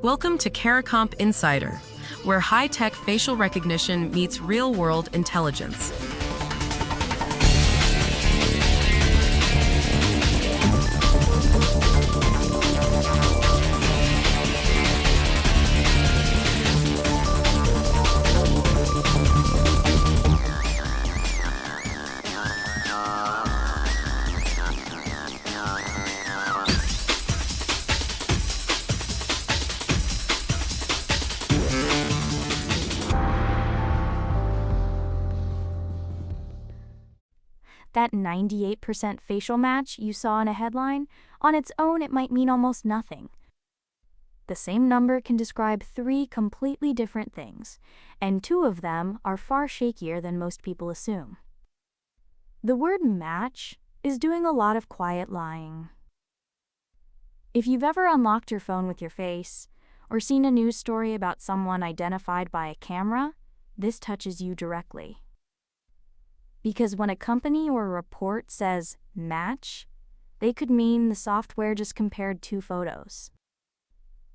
Welcome to CARICOMP Insider, where high-tech facial recognition meets real-world intelligence. That 98% facial match you saw in a headline, on its own it might mean almost nothing. The same number can describe three completely different things, and two of them are far shakier than most people assume. The word match is doing a lot of quiet lying. If you've ever unlocked your phone with your face, or seen a news story about someone identified by a camera, this touches you directly. Because when a company or a report says match, they could mean the software just compared two photos,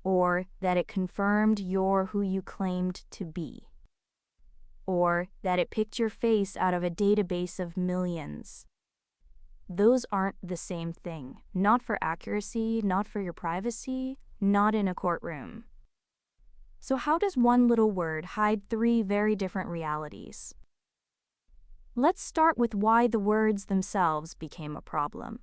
or that it confirmed you're who you claimed to be, or that it picked your face out of a database of millions. Those aren't the same thing, not for accuracy, not for your privacy, not in a courtroom. So how does one little word hide three very different realities? Let's start with why the words themselves became a problem.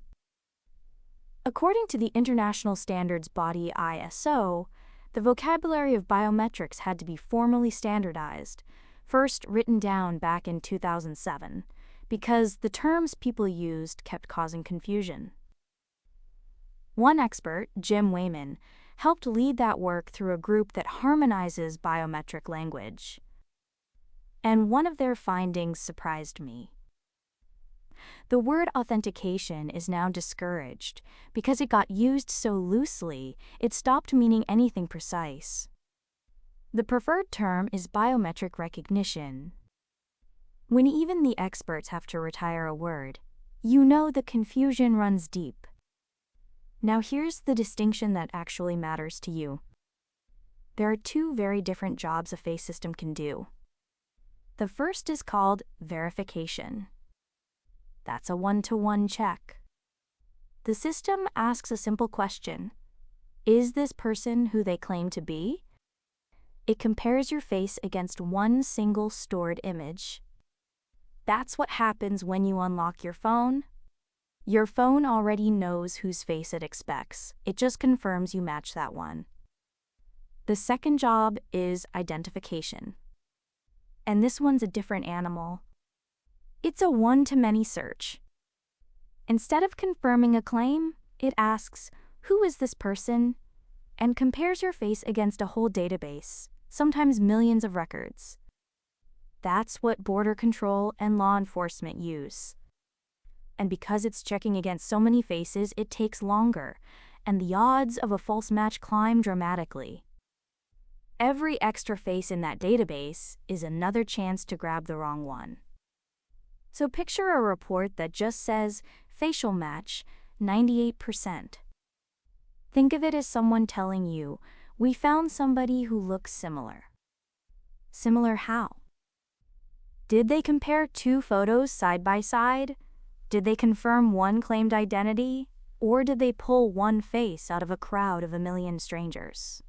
According to the international standards body ISO, the vocabulary of biometrics had to be formally standardized, first written down back in 2007, because the terms people used kept causing confusion. One expert, Jim Wayman, helped lead that work through a group that harmonizes biometric language. And one of their findings surprised me. The word authentication is now discouraged because it got used so loosely, it stopped meaning anything precise. The preferred term is biometric recognition. When even the experts have to retire a word, you know the confusion runs deep. Now here's the distinction that actually matters to you. There are two very different jobs a face system can do. The first is called verification. That's a one-to-one check. The system asks a simple question: is this person who they claim to be? It compares your face against one single stored image. That's what happens when you unlock your phone. Your phone already knows whose face it expects. It just confirms you match that one. The second job is identification. And this one's a different animal. It's a one-to-many search. Instead of confirming a claim, it asks, who is this person? And compares your face against a whole database, sometimes millions of records. That's what border control and law enforcement use. And because it's checking against so many faces, it takes longer, and the odds of a false match climb dramatically. Every extra face in that database is another chance to grab the wrong one. So picture a report that just says, facial match, 98%. Think of it as someone telling you, we found somebody who looks similar. Similar how? Did they compare two photos side by side? Did they confirm one claimed identity? Or did they pull one face out of a crowd of a million strangers?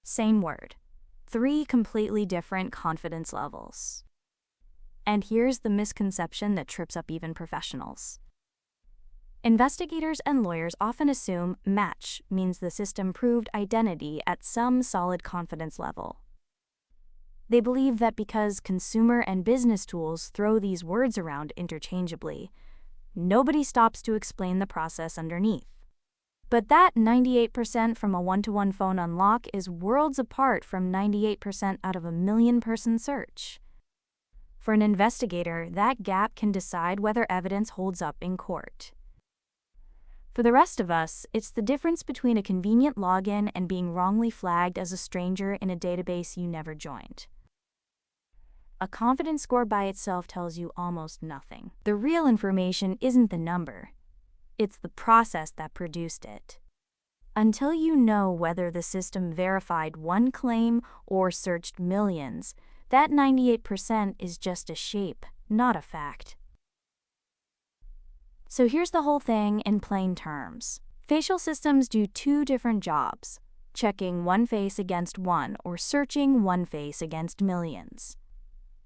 Same word. Three completely different confidence levels. And here's the misconception that trips up even professionals. Investigators and lawyers often assume match means the system proved identity at some solid confidence level. They believe that because consumer and business tools throw these words around interchangeably, nobody stops to explain the process underneath. But that 98% from a one-to-one phone unlock is worlds apart from 98% out of a million-person search. For an investigator, that gap can decide whether evidence holds up in court. For the rest of us, it's the difference between a convenient login and being wrongly flagged as a stranger in a database you never joined. A confidence score by itself tells you almost nothing. The real information isn't the number. It's the process that produced it. Until you know whether the system verified one claim or searched millions, that 98% is just a shape, not a fact. So here's the whole thing in plain terms. Facial systems do two different jobs: checking one face against one or searching one face against millions.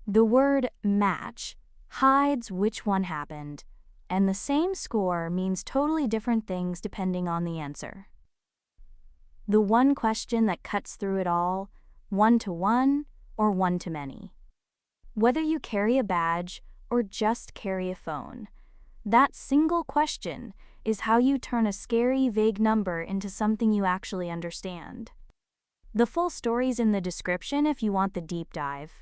The word match hides which one happened, and the same score means totally different things depending on the answer. The one question that cuts through it all: one-to-one or one-to-many. Whether you carry a badge or just carry a phone, that single question is how you turn a scary, vague number into something you actually understand. The full story's in the description if you want the deep dive.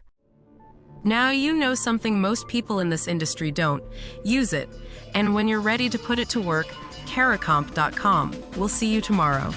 Now you know something most people in this industry don't. Use it. And when you're ready to put it to work, caracomp.com. We'll see you tomorrow.